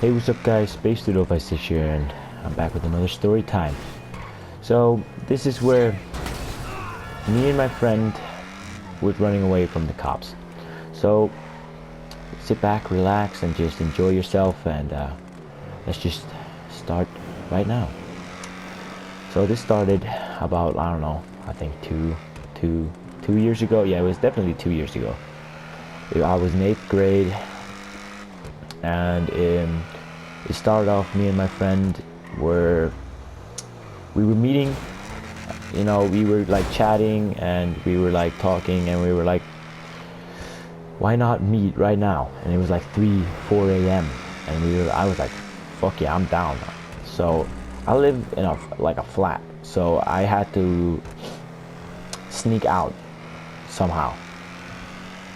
Hey, what's up guys, Space Doodle here, and I'm back with another story time. So, this is where me and my friend was running away from the cops. So, sit back, relax, and just enjoy yourself, and let's just start right now. So this started about, I don't know, I think two years ago. Yeah, it was definitely 2 years ago. I was in 8th grade, and it started off, me and my friend we were meeting, we were like chatting, and we were like talking, and we were like, why not meet right now? And it was like 3-4 a.m. and I was like, fuck yeah, I'm down. So I live in a flat, so I had to sneak out somehow.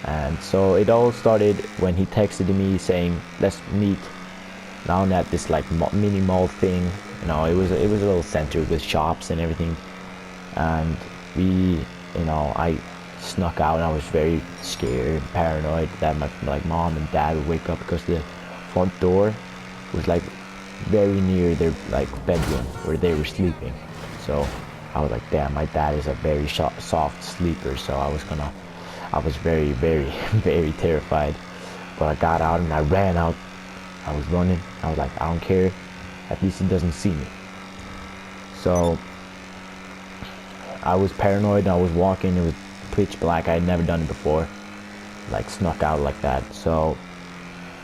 And so it all started when he texted me saying, let's meet down at this like mini mall thing. It was a little center with shops and everything. And I snuck out, and I was very scared, paranoid that my mom and dad would wake up, because the front door was like very near their like bedroom where they were sleeping. So I was like, damn, my dad is a very soft sleeper. So I was very, very, very terrified. But I got out and I ran out. I was running. I was like, I don't care. At least he doesn't see me. So I was paranoid. I was walking. It was pitch black. I had never done it before. Like snuck out like that. So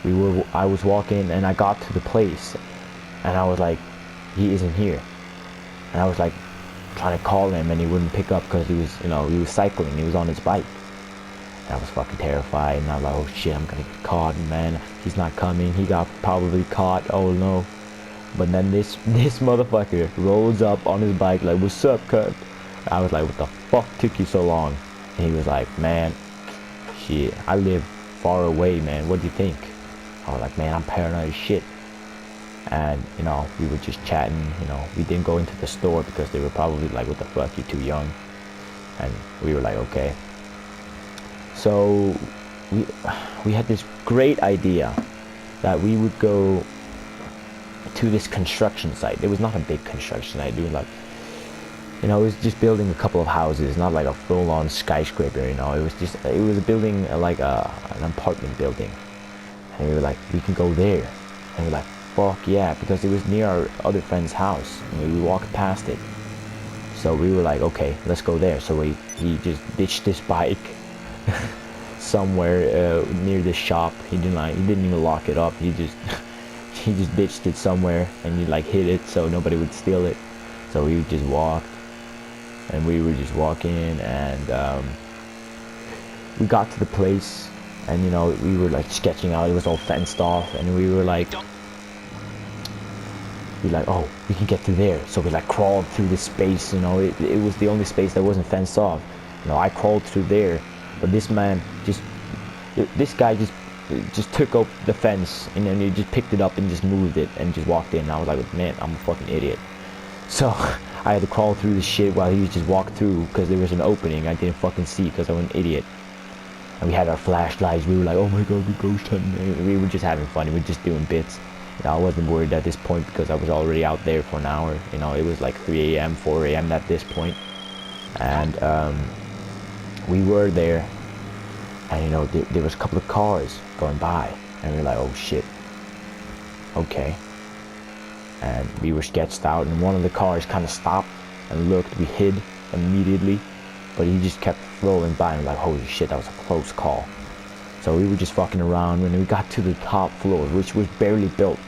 I was walking, and I got to the place, and I was like, he isn't here. And I was like trying to call him, and he wouldn't pick up because he was cycling. He was on his bike. And I was fucking terrified, and I was like, oh shit, I'm gonna get caught, man. He's not coming. He got probably caught. Oh no. But then this motherfucker rolls up on his bike like, what's up, cut? I was like, what the fuck took you so long? And he was like, man, shit, I live far away, man. What do you think? I was like, man, I'm paranoid as shit. And we were just chatting. We didn't go into the store because they were probably like, what the fuck, you're too young. And we were like, okay. So we had this great idea that we would go to this construction site. It was not a big construction site. It was just building a couple of houses, not like a full-on skyscraper. It was a building like an apartment building. And we were like, we can go there. And we were like, fuck yeah, because it was near our other friend's house. We walked past it. So we were like, okay, let's go there. So he just ditched his bike somewhere near the shop. He didn't even lock it up. He just ditched it somewhere, and he like hid it so nobody would steal it. So we just walked, and we were just walking, and we got to the place, and we were like sketching out. It was all fenced off, and we were like, oh, we can get through there. So we like crawled through this space. It was the only space that wasn't fenced off. I crawled through there, but this guy just took up the fence, and then he just picked it up and just moved it and just walked in. And I was like, man, I'm a fucking idiot. So I had to crawl through the shit while he just walked through, because there was an opening I didn't fucking see because I'm an idiot. And we had our flashlights. We were like, oh my god, we ghost hunting. We were just having fun. We were just doing bits. I wasn't worried at this point because I was already out there for an hour. It was like 3 a.m., 4 a.m. at this point. And we were there, and there was a couple of cars going by, and we were like, oh shit, okay. And we were sketched out, and one of the cars kind of stopped and looked. We hid immediately, but he just kept rolling by, and we're like, holy shit, that was a close call. So we were just fucking around. When we got to the top floor, which was barely built,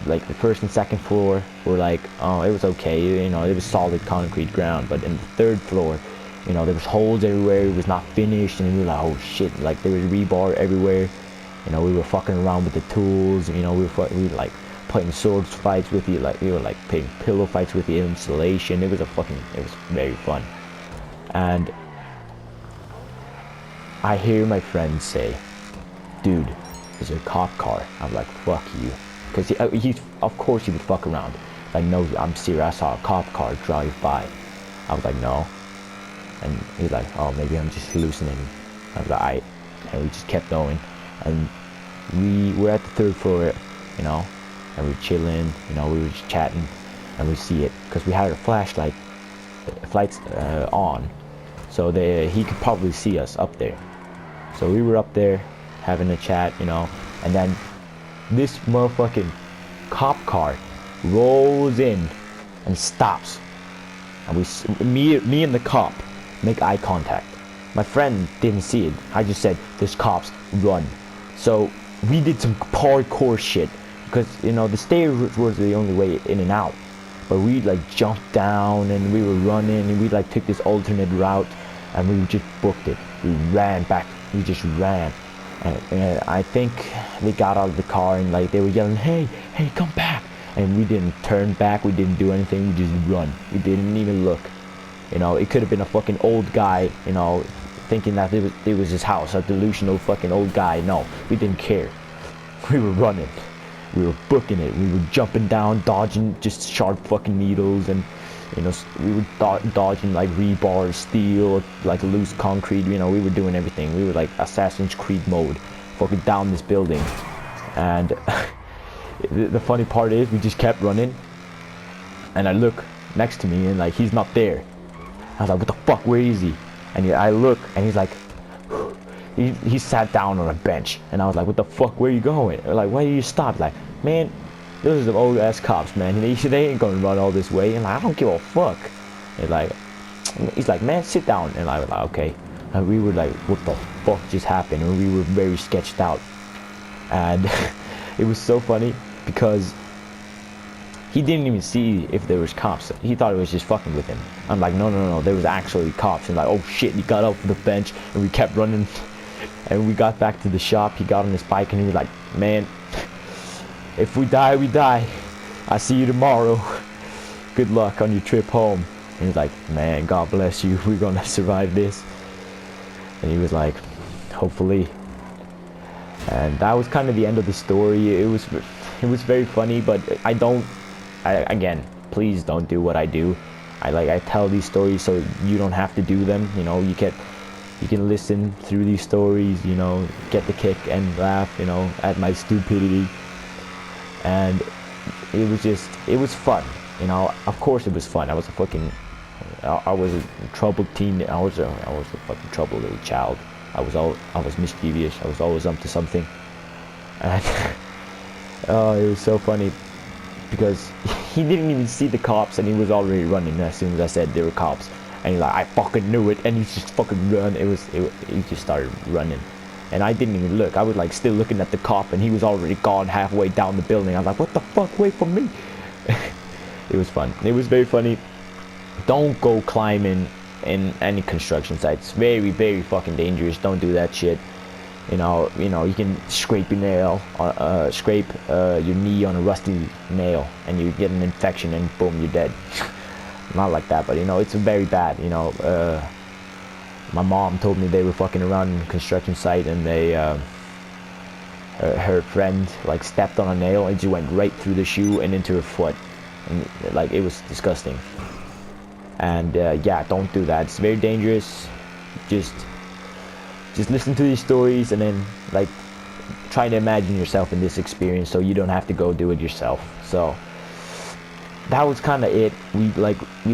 like the first and second floor were like, oh, it was okay, it was solid concrete ground. But in the third floor, there was holes everywhere. It was not finished, and we were like, oh shit, like there was rebar everywhere. We were fucking around with the tools. We were like playing swords fights with you, like we were like playing pillow fights with the insulation. It was very fun. And I hear my friend say, dude, there's a cop car. I'm like, fuck you. Because he of course he would fuck around. Like, no, I'm serious. I saw a cop car drive by. I was like, no. And he's like, oh, maybe I'm just hallucinating. I was like, and we just kept going. And we were at the third floor, you know, and we were chilling, you know, we were just chatting, and we see it because we had our flashlight lights on, so he could probably see us up there. So we were up there having a chat, you know, and then this motherfucking cop car rolls in and stops, and me and the cop make eye contact. My friend didn't see it. I just said, "There's cops, run." So we did some parkour shit because, you know, the stairs was the only way in and out. But we like jumped down and we were running, and we like took this alternate route, and we just booked it. We ran back. We just ran. And I think they got out of the car and like they were yelling, "Hey, hey, come back!" And we didn't turn back. We didn't do anything. We just run. We didn't even look. You know, it could have been a fucking old guy, you know, thinking that it was his house, a delusional fucking old guy. No, we didn't care. We were running. We were booking it. We were jumping down, dodging just sharp fucking needles, and, you know, we were dodging like rebar, steel, like loose concrete. You know, we were doing everything. We were like Assassin's Creed mode, fucking down this building. And the funny part is, we just kept running, and I look next to me, and like he's not there. I was like, "What the fuck? Where is he?" And I look, and he's like, he sat down on a bench, and I was like, "What the fuck? Where you going?" They're like, "Why did you stop?" Like, "Man, those are some old ass cops, man. They ain't gonna run all this way." And like, "I don't give a fuck." And like, he's like, "Man, sit down." And I was like, "Okay." And we were like, "What the fuck just happened?" And we were very sketched out, and it was so funny because he didn't even see if there was cops. He thought it was just fucking with him. I'm like, no, there was actually cops. And like, "Oh shit," he got up from the bench, and we kept running. And we got back to the shop. He got on his bike, and he was like, "Man, if we die, we die. I see you tomorrow. Good luck on your trip home." And he's like, "Man, God bless you. We're gonna survive this." And he was like, "Hopefully." And that was kind of the end of the story. It was very funny, but again, please don't do what I do. I tell these stories so you don't have to do them. You know, you can listen through these stories, you know, get the kick and laugh, you know, at my stupidity. And it was fun, you know. Of course it was fun. I was a troubled teen. I was a fucking troubled little child. I was mischievous. I was always up to something. And oh, it was so funny because he didn't even see the cops, and he was already running as soon as I said there were cops. And he's like, "I fucking knew it," and he just fucking run. He just started running, and I didn't even look. I was like still looking at the cop, and he was already gone halfway down the building. I was like, "What the fuck? Wait for me!" It was fun. It was very funny. Don't go climbing in any construction site. It's very, very fucking dangerous. Don't do that shit. You know, you can scrape your nail, scrape your knee on a rusty nail, and you get an infection, and boom, you're dead. Not like that, but you know, it's very bad. You know, my mom told me they were fucking around in a construction site, and her friend like stepped on a nail, and she went right through the shoe and into her foot, and like it was disgusting. And yeah, don't do that. It's very dangerous. Just listen to these stories, and then like try to imagine yourself in this experience so you don't have to go do it yourself. So that was kind of it. We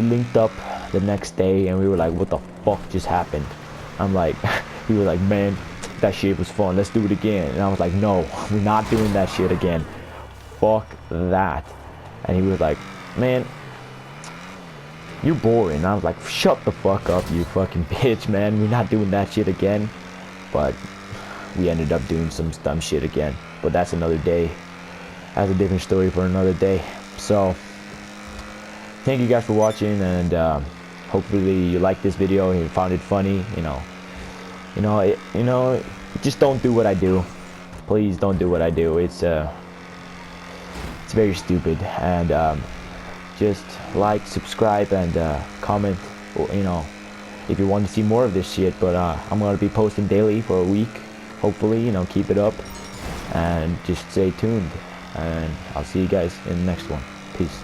linked up the next day, and we were like, "What the fuck just happened?" I'm like, we were like, "Man, that shit was fun. Let's do it again." And I was like, "No, we're not doing that shit again. Fuck that." And he was like, "Man, you're boring." And I was like, "Shut the fuck up, you fucking bitch, man. We're not doing that shit again." But we ended up doing some dumb shit again. But that's another day. That's a different story for another day. So thank you guys for watching, and hopefully you liked this video and you found it funny. Just don't do what I do. Please don't do what I do. It's very stupid. And just like, subscribe, and comment, you know, if you want to see more of this shit. But I'm gonna be posting daily for a week, hopefully. You know, keep it up, and just stay tuned, and I'll see you guys in the next one. Peace.